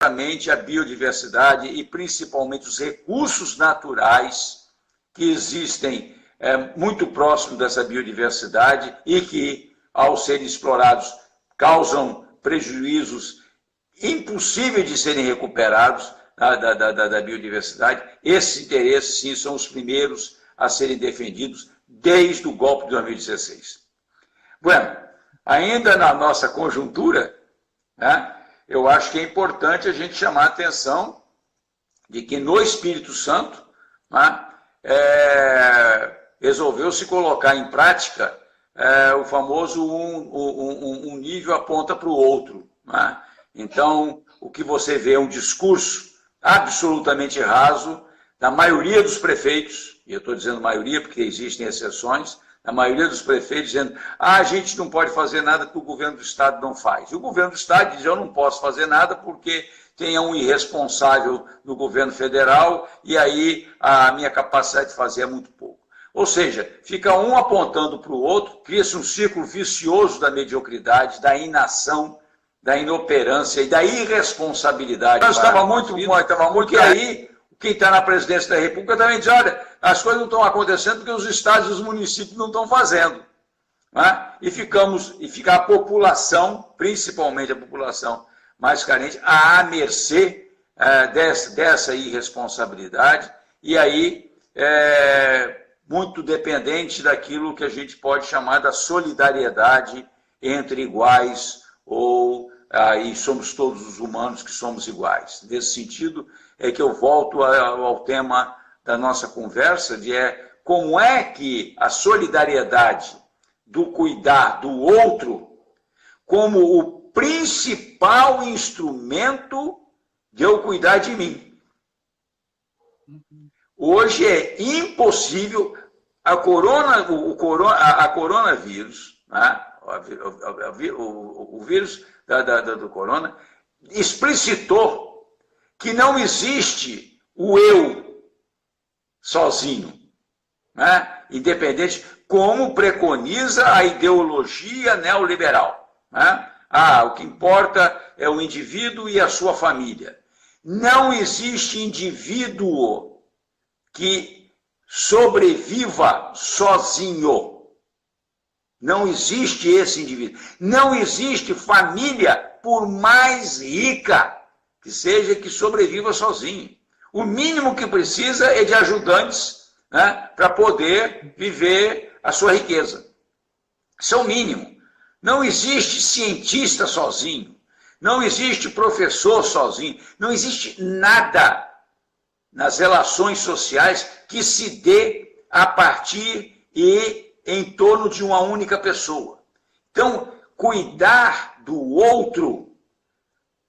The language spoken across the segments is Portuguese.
a biodiversidade e principalmente os recursos naturais que existem muito próximo dessa biodiversidade e que, ao serem explorados, causam prejuízos impossíveis de serem recuperados da biodiversidade. Esses interesses, sim, são os primeiros a serem defendidos desde o golpe de 2016. Bueno, ainda na nossa conjuntura, né, eu acho que é importante a gente chamar a atenção de que no Espírito Santo, né, resolveu-se colocar em prática o famoso um nível aponta para o outro. Né? Então, o que você vê é um discurso absolutamente raso da maioria dos prefeitos, e eu estou dizendo maioria porque existem exceções, a maioria dos prefeitos dizendo a gente não pode fazer nada que o governo do Estado não faz. E o governo do Estado diz, eu não posso fazer nada porque tem um irresponsável no governo federal e aí a minha capacidade de fazer é muito pouco. Ou seja, fica um apontando para o outro, cria-se um círculo vicioso da mediocridade, da inação, da inoperância e da irresponsabilidade. Mas estava muito porque aí quem está na presidência da República também diz, olha, as coisas não estão acontecendo porque os estados e os municípios não estão fazendo. Né? E fica a população, principalmente a população mais carente, à mercê dessa irresponsabilidade e aí muito dependente daquilo que a gente pode chamar da solidariedade entre iguais ou e somos todos os humanos que somos iguais. Nesse sentido é que eu volto ao tema da nossa conversa, de como é que a solidariedade do cuidar do outro como o principal instrumento de eu cuidar de mim. Hoje é impossível a coronavírus, né? O vírus do corona, explicitou que não existe o eu sozinho, né? Independente, como preconiza a ideologia neoliberal. Né? O que importa é o indivíduo e a sua família. Não existe indivíduo que sobreviva sozinho. Não existe esse indivíduo. Não existe família, por mais rica que seja, que sobreviva sozinho. O mínimo que precisa é de ajudantes, né, para poder viver a sua riqueza. Isso é o mínimo. Não existe cientista sozinho. Não existe professor sozinho. Não existe nada nas relações sociais que se dê a partir e em torno de uma única pessoa. Então, cuidar do outro,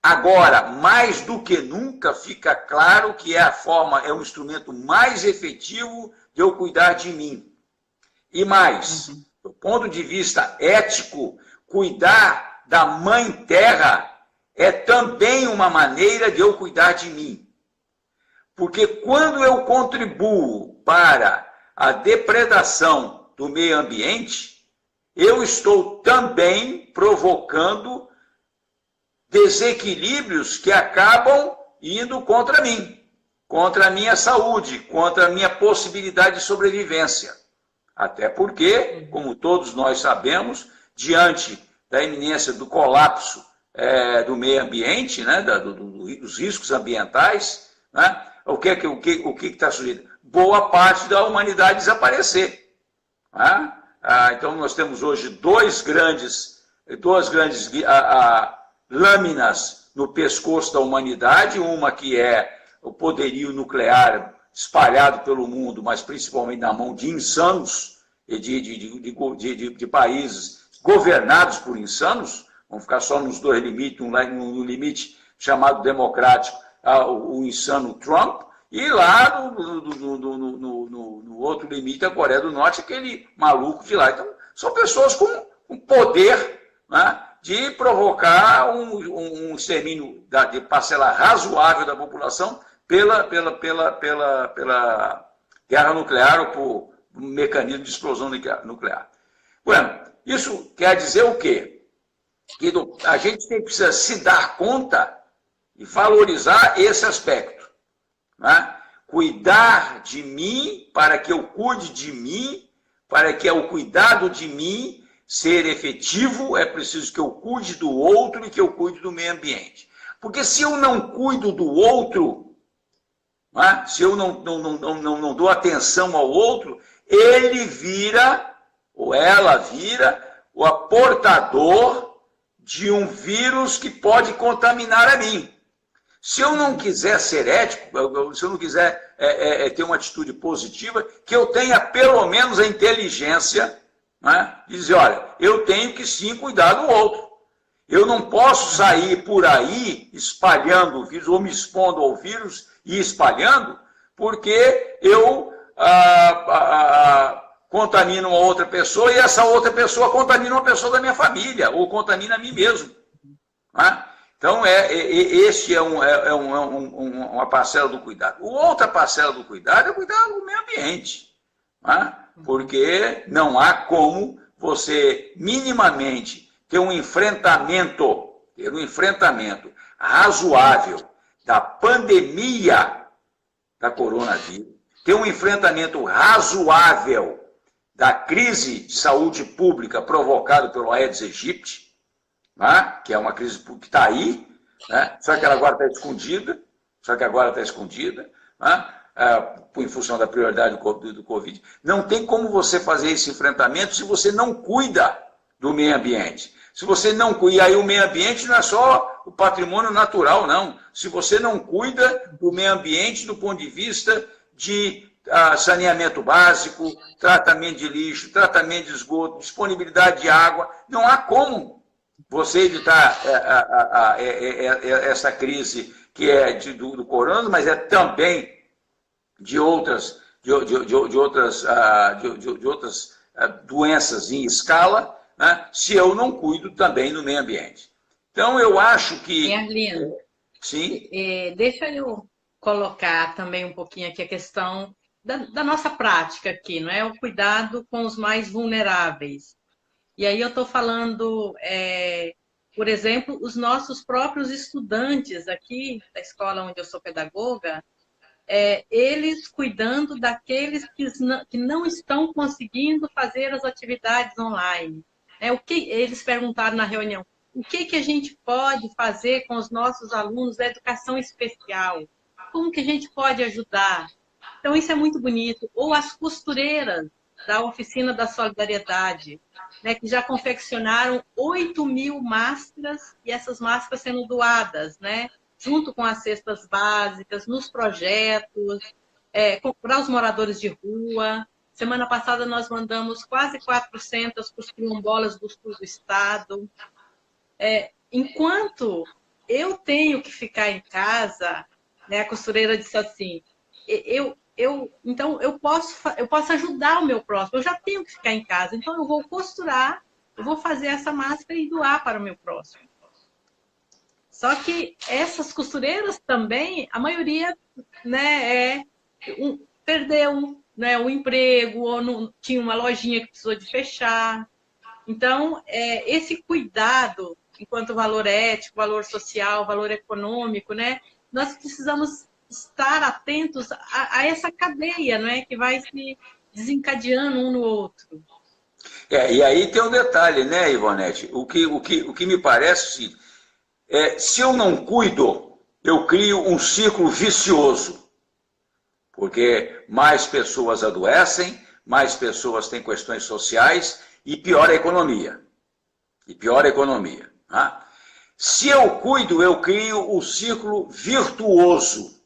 agora, mais do que nunca, fica claro que é um instrumento mais efetivo de eu cuidar de mim. E mais, do ponto de vista ético, cuidar da Mãe Terra é também uma maneira de eu cuidar de mim. Porque quando eu contribuo para a depredação do meio ambiente, eu estou também provocando desequilíbrios que acabam indo contra mim, contra a minha saúde, contra a minha possibilidade de sobrevivência. Até porque, como todos nós sabemos, diante da iminência do colapso do meio ambiente, né, dos riscos ambientais, né, o que está surgindo? Boa parte da humanidade desaparecer. Então, nós temos hoje duas grandes lâminas no pescoço da humanidade, uma que é o poderio nuclear espalhado pelo mundo, mas principalmente na mão de insanos e de países governados por insanos, vamos ficar só nos dois limites, no limite chamado democrático, o insano Trump, e lá no outro limite, a Coreia do Norte, aquele maluco de lá. Então, são pessoas com poder, né, de provocar um extermínio de parcela razoável da população pela guerra nuclear ou por um mecanismo de explosão nuclear. Bueno, isso quer dizer o quê? Que a gente precisa se dar conta e valorizar esse aspecto. Né? Cuidar de mim para que eu cuide de mim, para que o cuidado de mim ser efetivo, é preciso que eu cuide do outro e que eu cuide do meio ambiente. Porque se eu não cuido do outro, né? Se eu não dou atenção ao outro, ele vira, ou ela vira, o portador de um vírus que pode contaminar a mim. Se eu não quiser ser ético, se eu não quiser ter uma atitude positiva, que eu tenha pelo menos a inteligência, né, de dizer, olha, eu tenho que sim cuidar do outro. Eu não posso sair por aí espalhando o vírus, ou me expondo ao vírus e espalhando, porque eu contamino uma outra pessoa e essa outra pessoa contamina uma pessoa da minha família, ou contamina a mim mesmo. Né? Então, este é uma parcela do cuidado. Outra parcela do cuidado é cuidar do meio ambiente. Né? Porque não há como você minimamente ter um enfrentamento razoável da pandemia da coronavírus, ter um enfrentamento razoável da crise de saúde pública provocada pelo Aedes aegypti, né? Que é uma crise que está aí, né? Só que ela agora está escondida, né? Em função da prioridade do Covid. Não tem como você fazer esse enfrentamento se você não cuida do meio ambiente. Se você não cuida, e aí o meio ambiente não é só o patrimônio natural, não. Se você não cuida do meio ambiente do ponto de vista de saneamento básico, tratamento de lixo, tratamento de esgoto, disponibilidade de água, não há como você evitar essa crise que é do corona, mas é também de outras doenças em escala, né, se eu não cuido também do meio ambiente. Então, eu acho que... Arlindo, sim? Deixa eu colocar também um pouquinho aqui a questão da nossa prática aqui, não é? O cuidado com os mais vulneráveis. E aí eu estou falando, por exemplo, os nossos próprios estudantes aqui da escola onde eu sou pedagoga, eles cuidando daqueles que não estão conseguindo fazer as atividades online. O que eles perguntaram na reunião? O que a gente pode fazer com os nossos alunos da educação especial? Como que a gente pode ajudar? Então, isso é muito bonito. Ou as costureiras da Oficina da Solidariedade, né, que já confeccionaram 8.000 máscaras, e essas máscaras sendo doadas, né, junto com as cestas básicas, nos projetos, para os moradores de rua. Semana passada nós mandamos quase 400 para os quilombolas do sul do estado. Enquanto eu tenho que ficar em casa, né, a costureira disse assim, então eu posso ajudar o meu próximo, eu já tenho que ficar em casa, então eu vou costurar, eu vou fazer essa máscara e doar para o meu próximo. Só que essas costureiras também, a maioria, né, perdeu, né, o emprego, ou não, tinha uma lojinha que precisou de fechar. Então, esse cuidado, enquanto valor ético, valor social, valor econômico, né, nós precisamos estar atentos a essa cadeia, não é, que vai se desencadeando um no outro. E aí tem um detalhe, né, Ivonete? O que me parece, se eu não cuido, eu crio um ciclo vicioso. Porque mais pessoas adoecem, mais pessoas têm questões sociais e piora a economia. Tá? Se eu cuido, eu crio o ciclo virtuoso.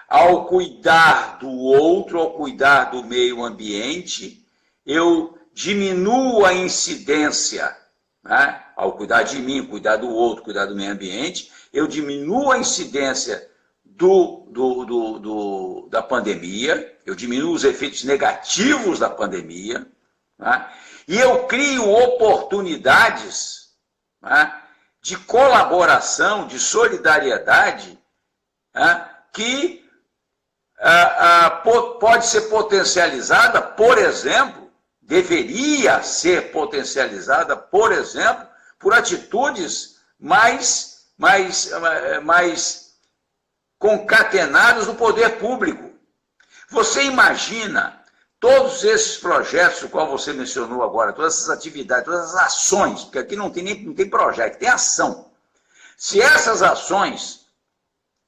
Ao cuidar do outro, ao cuidar do meio ambiente, eu diminuo a incidência, né? Ao cuidar de mim, cuidar do outro, cuidar do meio ambiente, eu diminuo a incidência da pandemia, eu diminuo os efeitos negativos da pandemia, né? E eu crio oportunidades, né, de colaboração, de solidariedade, né, que pode ser potencializada, por exemplo, deveria ser potencializada, por exemplo, por atitudes mais mais concatenados no poder público. Você imagina todos esses projetos, o qual você mencionou agora, todas essas atividades, todas as ações, porque aqui não tem projeto, tem ação. Se essas ações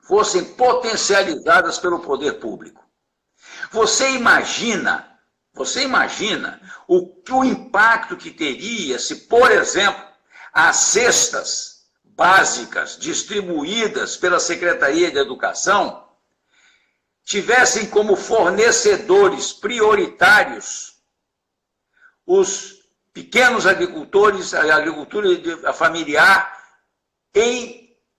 fossem potencializadas pelo poder público, você imagina o impacto que teria se, por exemplo, as cestas básicas distribuídas pela Secretaria de Educação tivessem como fornecedores prioritários os pequenos agricultores, a agricultura familiar,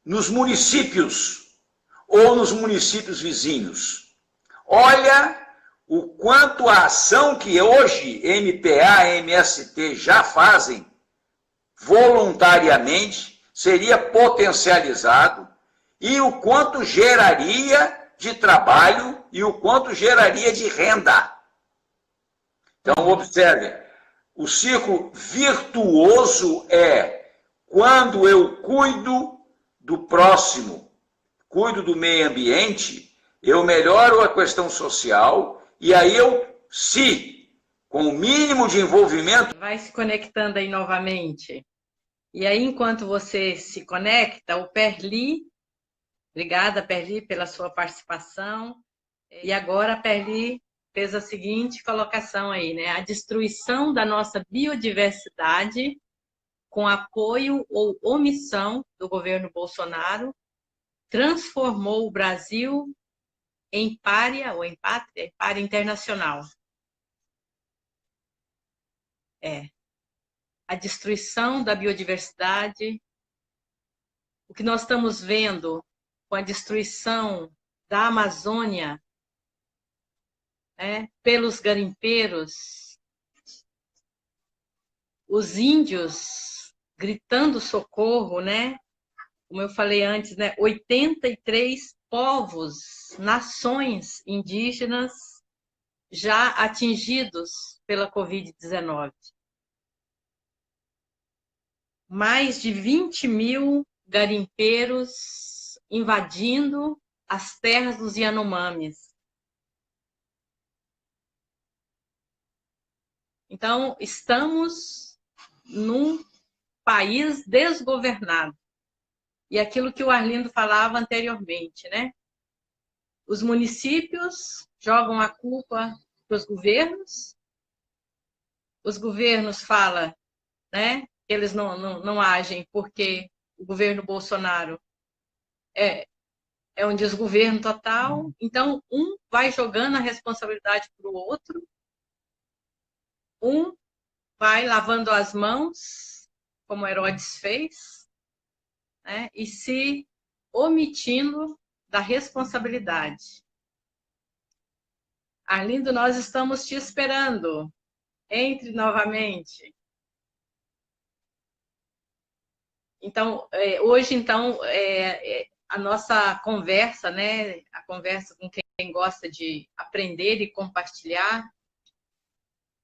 nos municípios ou nos municípios vizinhos. Olha o quanto a ação que hoje MPA e MST já fazem voluntariamente seria potencializado e o quanto geraria de trabalho e o quanto geraria de renda. Então, observe, o ciclo virtuoso é quando eu cuido do próximo, cuido do meio ambiente, eu melhoro a questão social e aí com o mínimo de envolvimento... Vai se conectando aí novamente. E aí, enquanto você se conecta, o Perli, obrigada, Perli, pela sua participação. E agora a Perli fez a seguinte colocação aí, né? A destruição da nossa biodiversidade com apoio ou omissão do governo Bolsonaro transformou o Brasil em pária internacional. A destruição da biodiversidade, o que nós estamos vendo com a destruição da Amazônia, pelos garimpeiros, os índios gritando socorro, né? Como eu falei antes, né? 83 povos, nações indígenas já atingidos pela Covid-19. Mais de 20 mil garimpeiros invadindo as terras dos Yanomamis. Então, estamos num país desgovernado. E aquilo que o Arlindo falava anteriormente, né? Os municípios jogam a culpa para os governos falam, né, que eles não agem porque o governo Bolsonaro é um desgoverno total. Então, um vai jogando a responsabilidade para o outro, um vai lavando as mãos, como Herodes fez, né, e se omitindo da responsabilidade. Arlindo, nós estamos te esperando. Entre novamente. Então, hoje, a nossa conversa, né, a conversa com quem gosta de aprender e compartilhar,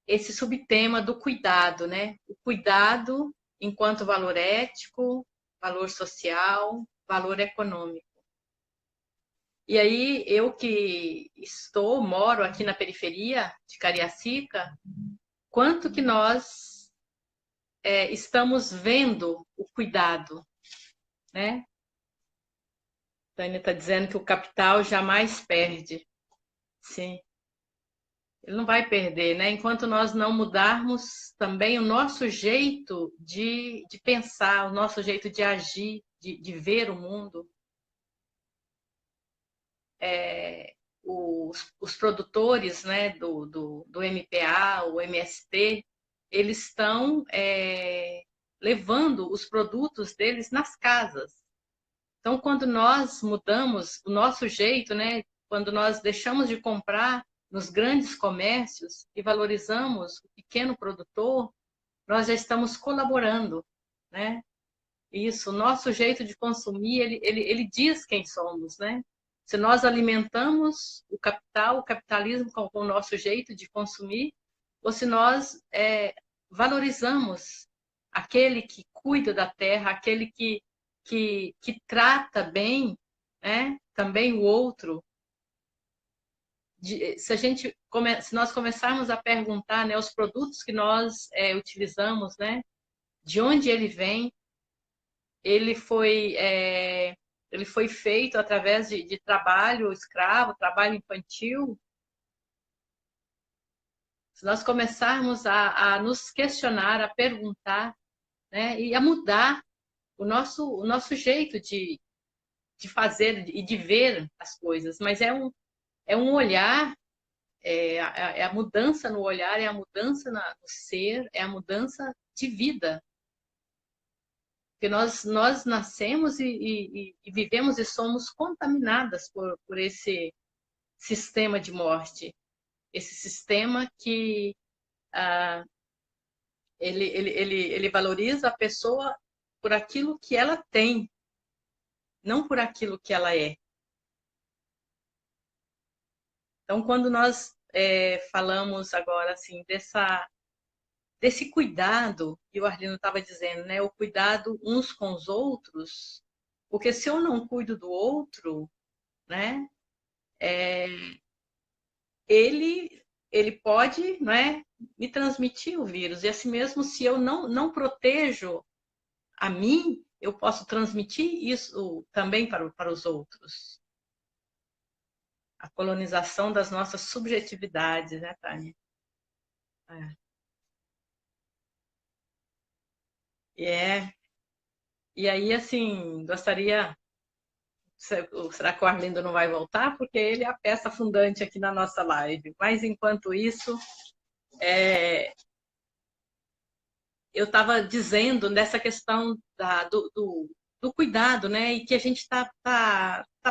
esse subtema do cuidado, né? O cuidado enquanto valor ético, valor social, valor econômico. E aí, eu que moro aqui na periferia de Cariacica, quanto que nós estamos vendo o cuidado, né? Tânia está dizendo que o capital jamais perde. Sim, ele não vai perder, né? Enquanto nós não mudarmos também o nosso jeito de pensar, o nosso jeito de agir, de ver o mundo. Os produtores, né, do MPA, o MST, eles estão levando os produtos deles nas casas. Então, quando nós mudamos o nosso jeito, né, quando nós deixamos de comprar nos grandes comércios e valorizamos o pequeno produtor, nós já estamos colaborando, né? Isso, o nosso jeito de consumir, ele diz quem somos, né? Se nós alimentamos o capitalismo com o nosso jeito de consumir, ou se nós valorizamos aquele que cuida da terra, aquele que que trata bem, né, também o outro. Se nós começarmos a perguntar, né, os produtos que nós utilizamos, né, de onde ele vem, ele foi, ele foi feito através de trabalho escravo, trabalho infantil. Se nós começarmos a nos questionar, a perguntar, né, e a mudar o nosso jeito de fazer e de ver as coisas, mas é um olhar, é a mudança no olhar, é a mudança no ser, é a mudança de vida. Porque nós nascemos e vivemos e somos contaminadas por esse sistema de morte, esse sistema que ele valoriza a pessoa por aquilo que ela tem, não por aquilo que ela é. Então, quando nós falamos agora assim desse cuidado, que o Arlindo estava dizendo, né? O cuidado uns com os outros, porque se eu não cuido do outro, né? Ele pode, não é, me transmitir o vírus. E assim mesmo, se eu não protejo a mim, eu posso transmitir isso também para os outros. A colonização das nossas subjetividades, né, Tânia? É. É. E aí, assim, gostaria. Será que o Arlindo não vai voltar? Porque ele é a peça fundante aqui na nossa live. Mas, enquanto isso, eu estava dizendo nessa questão do cuidado, né? E que a gente tá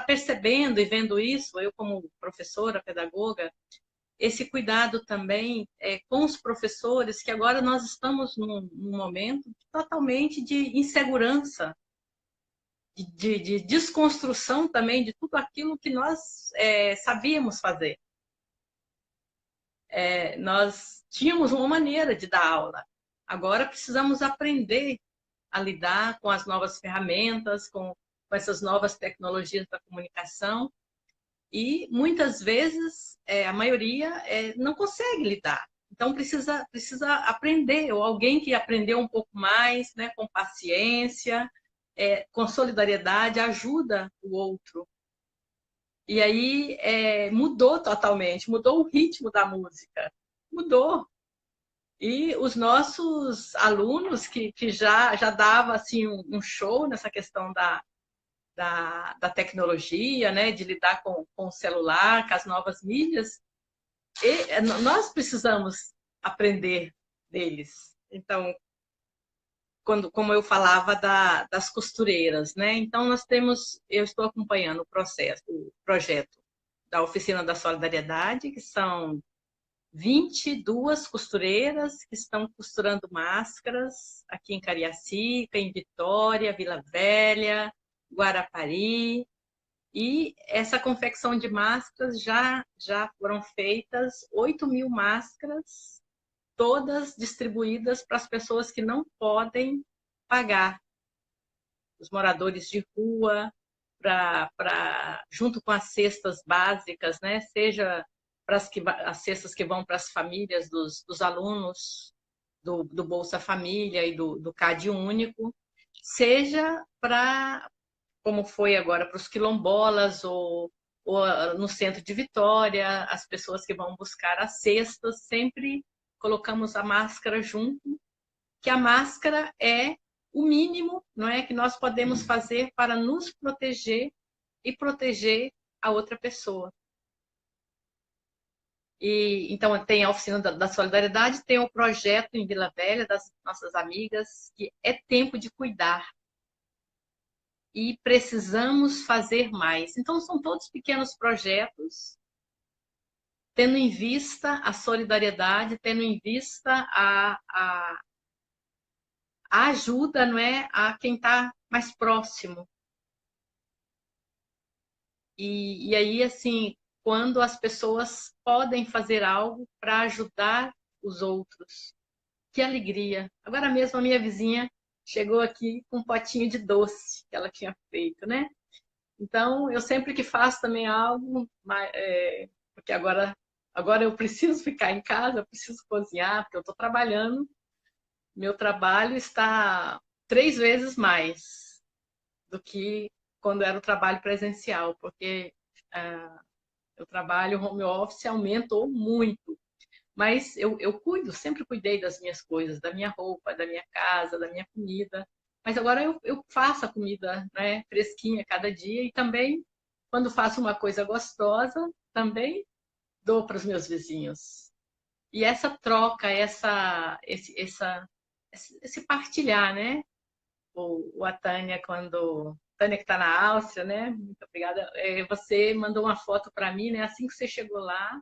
percebendo e vendo isso, eu como professora, pedagoga, esse cuidado também com os professores, que agora nós estamos num momento totalmente de insegurança, de desconstrução também de tudo aquilo que nós sabíamos fazer. Nós tínhamos uma maneira de dar aula, agora precisamos aprender a lidar com as novas ferramentas, com essas novas tecnologias da comunicação, e muitas vezes a maioria não consegue lidar. Então precisa aprender, ou alguém que aprendeu um pouco mais, né, com paciência, com solidariedade, ajuda o outro. E aí mudou totalmente, mudou o ritmo da música, mudou. E os nossos alunos que já dava assim, um show nessa questão da tecnologia, né, de lidar com o celular, com as novas mídias, nós precisamos aprender deles. Então, como eu falava das costureiras, né? Então, eu estou acompanhando o projeto da Oficina da Solidariedade, que são 22 costureiras que estão costurando máscaras aqui em Cariacica, em Vitória, Vila Velha, Guarapari. E essa confecção de máscaras já foram feitas 8.000 máscaras, todas distribuídas para as pessoas que não podem pagar, os moradores de rua, junto com as cestas básicas, né? Seja as cestas que vão para as famílias dos alunos do Bolsa Família e do CAD Único, seja como foi agora, para os quilombolas ou no centro de Vitória, as pessoas que vão buscar as cestas, sempre colocamos a máscara junto, que a máscara é o mínimo, não é, que nós podemos fazer para nos proteger e proteger a outra pessoa. E então tem a Oficina da Solidariedade, tem o projeto em Vila Velha das nossas amigas, que é tempo de cuidar. E precisamos fazer mais. Então são todos pequenos projetos, tendo em vista a solidariedade, tendo em vista a ajuda, não é, a quem está mais próximo. E aí, assim, quando as pessoas podem fazer algo para ajudar os outros. Que alegria! Agora mesmo a minha vizinha chegou aqui com um potinho de doce que ela tinha feito, né? Então, eu sempre que faço também algo, porque agora eu preciso ficar em casa, eu preciso cozinhar, porque eu estou trabalhando. Meu trabalho está 3 vezes mais do que quando era o trabalho presencial, porque o trabalho home office aumentou muito. Mas eu cuido, sempre cuidei das minhas coisas, da minha roupa, da minha casa, da minha comida. Mas agora eu faço a comida, né, fresquinha cada dia e também, quando faço uma coisa gostosa, também dou para os meus vizinhos. E essa troca, esse partilhar, né? A Tânia, Tânia que está na Áustria, né? Muito obrigada. Você mandou uma foto para mim, né? Assim que você chegou lá,